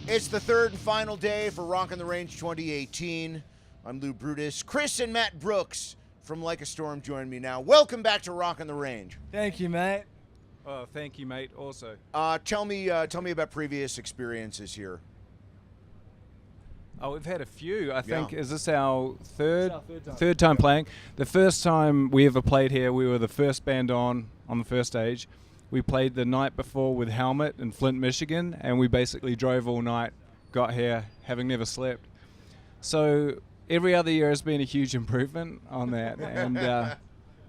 It's the third and final day for Rockin' the Range 2018. I'm Lou Brutus. Chris and Matt Brooks from Like a Storm join me now. Welcome back to Rockin' the Range. Thank you, mate. Oh, thank you, mate, also. Tell me about previous experiences here. Oh, we've had a few. I think, Yeah. is this our third Third time playing? The first time we ever played here, we were the first band on the first stage. We played the night before with Helmet in Flint, Michigan, and we basically drove all night, got here, having never slept. So every other year has been a huge improvement on that, and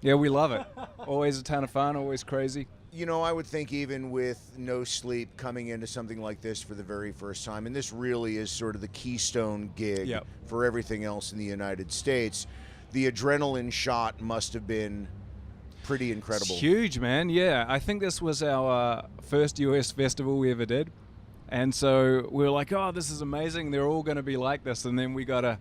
yeah, we love it. Always a ton of fun, always crazy. You know, I would think even with no sleep coming into something like this for the very first time, and this really is sort of the keystone gig Yep. for everything else in the United States, the adrenaline shot must have been pretty incredible. It's huge, man. Yeah, I think this was our first US festival we ever did. And so we were like, oh, this is amazing. They're all going to be like this. And then we got a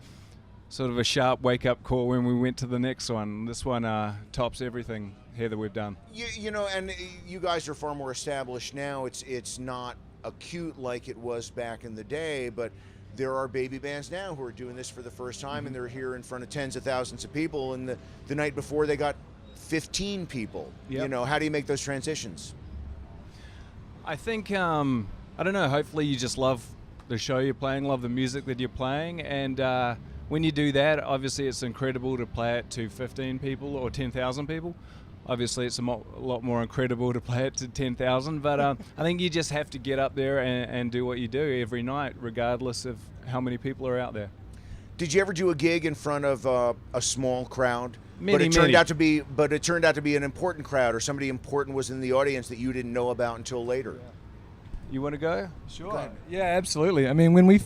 sort of a sharp wake-up call when we went to the next one. This one tops everything here that we've done. You know, and you guys are far more established now. It's not acute like it was back in the day, but there are baby bands now who are doing this for the first time, and they're here in front of tens of thousands of people. And the night before, they got 15 people. Yep. You know, how do you make those transitions? I think, I don't know, hopefully you just love the show you're playing, love the music that you're playing, and when you do that, obviously it's incredible to play it to 15 people or 10,000 people. Obviously it's a lot more incredible to play it to 10,000, but I think you just have to get up there and do what you do every night, regardless of how many people are out there. Did you ever do a gig in front of a small crowd? Many. But it turned out to be an important crowd, or somebody important was in the audience that you didn't know about until later. You want to go? Sure. Go ahead. Yeah, absolutely. I mean, when we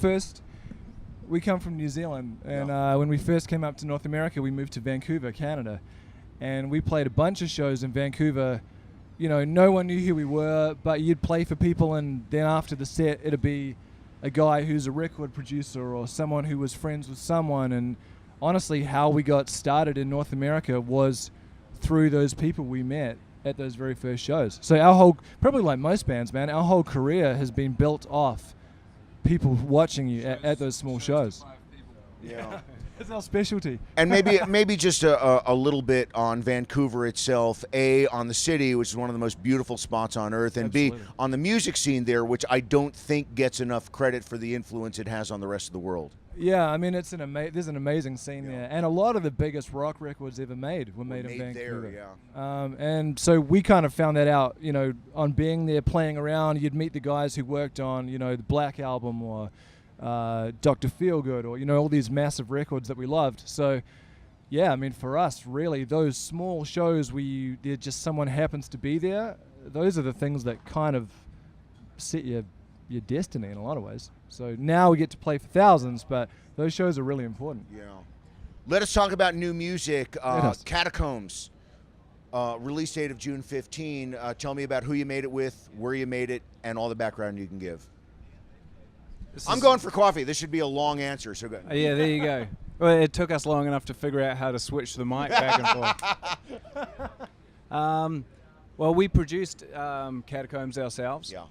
come from New Zealand, and when we first came up to North America, we moved to Vancouver, Canada, and we played a bunch of shows in Vancouver. You know, no one knew who we were, but you'd play for people, and then after the set, it'd be a guy who's a record producer or someone who was friends with someone. And honestly, how we got started in North America was through those people we met at those very first shows. So our whole, probably like most bands, man, our whole career has been built off people watching you at those small shows. Yeah. It's our specialty. And maybe just a little bit on Vancouver itself. A, on the city, which is one of the most beautiful spots on earth, and Absolutely. B, on the music scene there, which I don't think gets enough credit for the influence it has on the rest of the world. Yeah, I mean, there's an amazing scene there, and a lot of the biggest rock records ever made were made in Vancouver. There, yeah. And so we kind of found that out, you know, on being there, playing around. You'd meet the guys who worked on, you know, the Black Album or Dr. Feelgood, or, you know, all these massive records that we loved. So, yeah, I mean, for us, really, those small shows where there just someone happens to be there, those are the things that kind of set your destiny in a lot of ways. So now we get to play for thousands, but those shows are really important. Yeah. Let us talk about new music. us. Catacombs, release date of June 15. Tell me about who you made it with, where you made it, and all the background you can give. I'm going for coffee. This should be a long answer, so go. Yeah, there you go. Well, it took us long enough to figure out how to switch the mic back and forth. Well, we produced Catacombs ourselves. Yeah.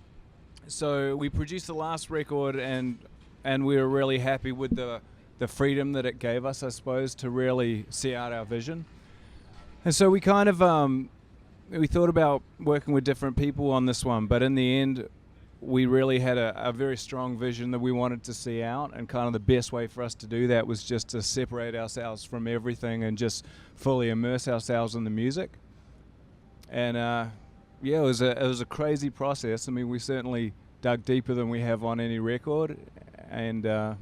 So we produced the last record, and we were really happy with the freedom that it gave us, I suppose, to really see out our vision. And so we kind of we thought about working with different people on this one, but in the end, we really had a very strong vision that we wanted to see out, and kind of the best way for us to do that was just to separate ourselves from everything and just fully immerse ourselves in the music. And yeah, it was a crazy process. I mean, we certainly dug deeper than we have on any record, and Well,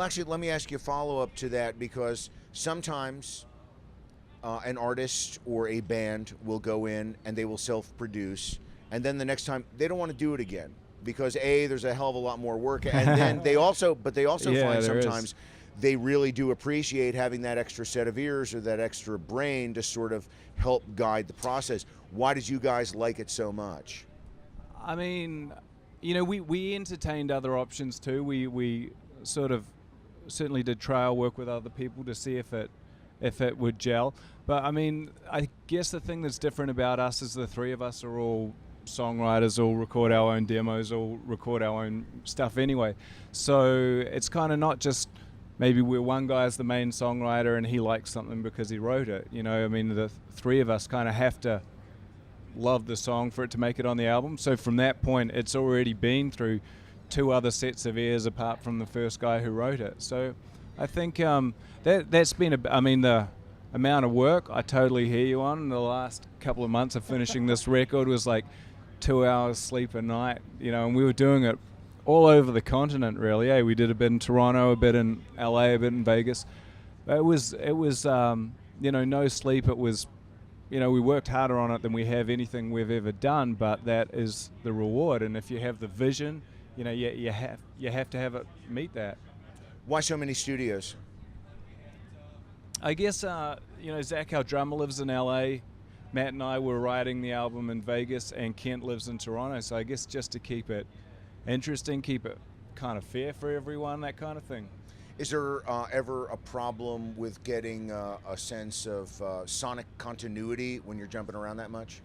actually, let me ask you a follow-up to that, because sometimes an artist or a band will go in and they will self-produce, and then the next time they don't want to do it again because A, there's a hell of a lot more work, and then they also Yeah, find there sometimes is. they really do appreciate having that extra set of ears or that extra brain to sort of help guide the process. Why did you guys like it so much? I mean, you know, we entertained other options too. We sort of certainly did trial work with other people to see if it would gel. But I mean, I guess the thing that's different about us is the three of us are all songwriters all record our own demos, all record our own stuff anyway. So it's kind of not just maybe we're one guy's the main songwriter and he likes something because he wrote it. You know, I mean, the three of us kind of have to love the song for it to make it on the album. So from that point, it's already been through 2 other sets of ears apart from the first guy who wrote it. So I think that's been the amount of work I totally hear you on. The last couple of months of finishing this record was like 2 hours sleep a night, you know, and we were doing it all over the continent, really. We did a bit in Toronto, a bit in LA, a bit in Vegas. But it was you know, no sleep. It was, you know, we worked harder on it than we have anything we've ever done, but that is the reward. And if you have the vision, you know, you have to have it meet that. Why so many studios? I guess, you know, Zach, our drummer, lives in LA. Matt and I were writing the album in Vegas, and Kent lives in Toronto. So I guess just to keep it interesting, keep it kind of fair for everyone, that kind of thing. Is there ever a problem with getting a sense of sonic continuity when you're jumping around that much?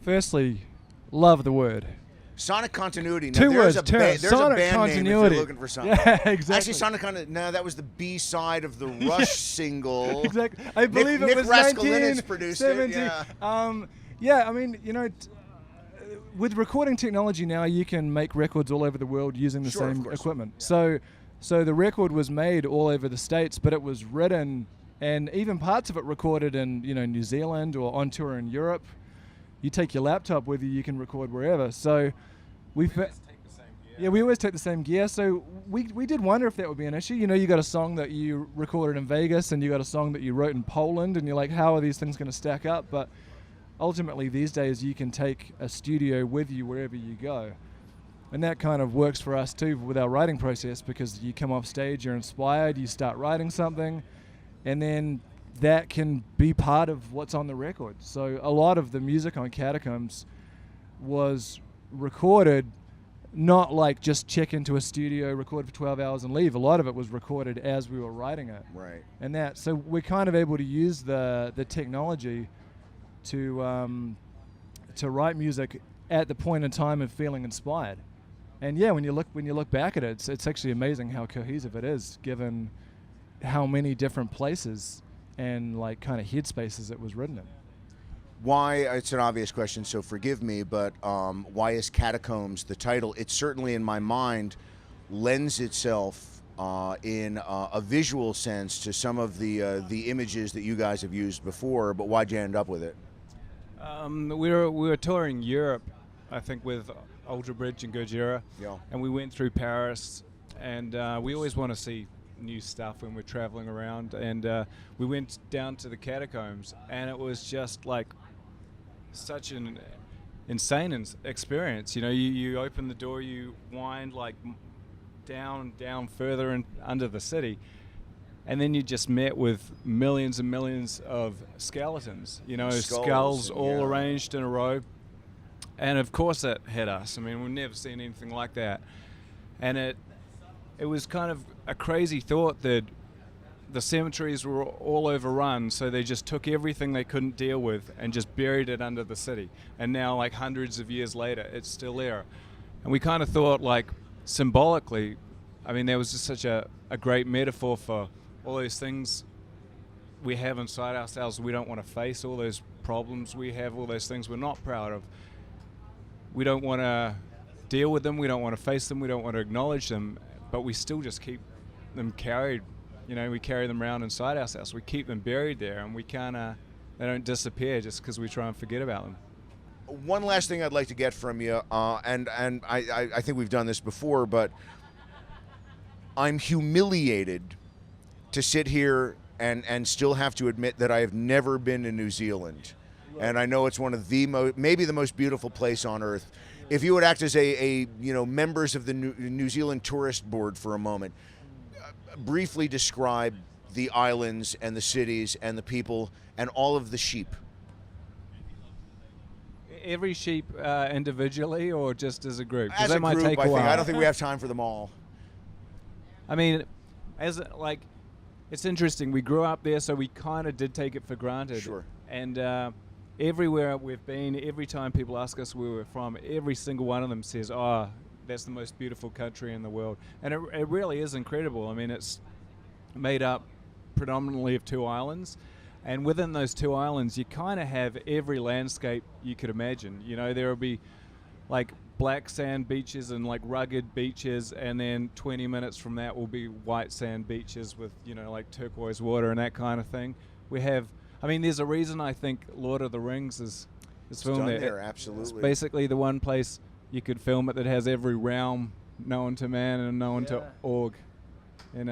Firstly, love the word. Sonic continuity. Now, 2 there's words, there's sonic a band continuity. name if you're looking for something. Yeah, exactly. Actually, sonic continuity. No, that was the B-side of the Rush single. Exactly. I believe Nick it was Raskulinecz produced it. 1970. Yeah, I mean, you know, with recording technology now, you can make records all over the world using the Sure, of same course. equipment. Yeah. So the record was made all over the States, but it was written and even parts of it recorded in, you know, New Zealand or on tour in Europe. You take your laptop with you, you can record wherever. So we always take the same gear. Yeah, we always take the same gear. So we did wonder if that would be an issue. You know, you got a song that you recorded in Vegas and you got a song that you wrote in Poland, and you're like, how are these things going to stack up? But ultimately, these days, you can take a studio with you wherever you go. And that kind of works for us too with our writing process, because you come off stage, you're inspired, you start writing something, and then that can be part of what's on the record. So a lot of the music on Catacombs was recorded not like just check into a studio, record for 12 hours and leave. A lot of it was recorded as we were writing it. Right. And that, so we're kind of able to use the technology to write music at the point in time of feeling inspired. And yeah, when you look back at it, it's actually amazing how cohesive it is, given how many different places and like kind of headspaces it was written in. Why, it's an obvious question, so forgive me, but why is Catacombs the title? It certainly, in my mind, lends itself in a visual sense to some of the images that you guys have used before, but why'd you end up with it? We were touring Europe, I think, with Ultra Bridge and Gojira, Yeah. and we went through Paris, and we always want to see new stuff when we're traveling around, and we went down to the Catacombs, and it was just like such an insane experience. You know, you open the door, you wind like down further and under the city, and then you just met with millions and millions of skeletons, you know, skulls all yeah. arranged in a row. And of course it hit us. I mean, we've never seen anything like that. And it was kind of a crazy thought that the cemeteries were all overrun, so they just took everything they couldn't deal with and just buried it under the city. And now, like hundreds of years later, it's still there. And we kind of thought, like, symbolically, I mean, there was just such a great metaphor for all those things we have inside ourselves we don't want to face, all those problems we have, all those things we're not proud of. We don't want to deal with them, we don't want to face them, we don't want to acknowledge them, but we still just keep them carried. You know, we carry them around inside ourselves. We keep them buried there, and we can't, they don't disappear just because we try and forget about them. One last thing I'd like to get from you, and I think we've done this before, but I'm humiliated to sit here and still have to admit that I have never been to New Zealand. And I know it's one of the maybe the most beautiful place on earth. If you would act as a members of the New Zealand Tourist Board for a moment, briefly describe the islands and the cities and the people and all of the sheep. Every sheep individually or just as a group? 'Cause As that a might group, take I a think. while. I don't think we have time for them all. I mean, it's interesting. We grew up there, so we kind of did take it for granted. Sure. And everywhere we've been, every time people ask us where we're from, every single one of them says, "Oh, that's the most beautiful country in the world," and it really is incredible. I mean, it's made up predominantly of 2 islands, and within those 2 islands, you kind of have every landscape you could imagine. You know, there will be like black sand beaches and like rugged beaches, and then 20 minutes from that will be white sand beaches with, you know, like turquoise water and that kind of thing. We have, I mean, there's a reason I think Lord of the Rings is filmed there. Absolutely. It's basically the one place you could film it that has every realm known to man and known to org. And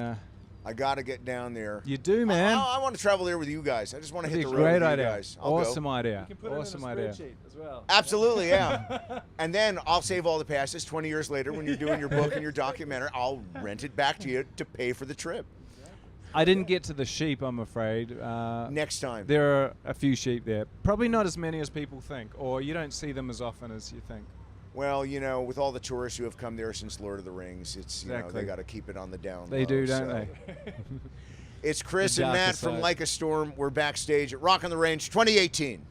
I got to get down there. you do, man. I want to travel there with you guys. I just want to hit That'd the be a road great with you idea. guys. I'll Awesome go. idea. You can put Awesome it in a idea. spreadsheet as well. Absolutely, yeah. And then I'll save all the passes 20 years later when you're doing your book and your documentary. I'll rent it back to you to pay for the trip. I didn't get to the sheep, I'm afraid. Next time. There are a few sheep there. Probably not as many as people think, or you don't see them as often as you think. Well, you know, with all the tourists who have come there since Lord of the Rings, it's, you know, Exactly. they got to keep it on the down They low, do, don't so. they? It's Chris The and darker Matt from side. Like a Storm. We're backstage at Rock on the Range 2018.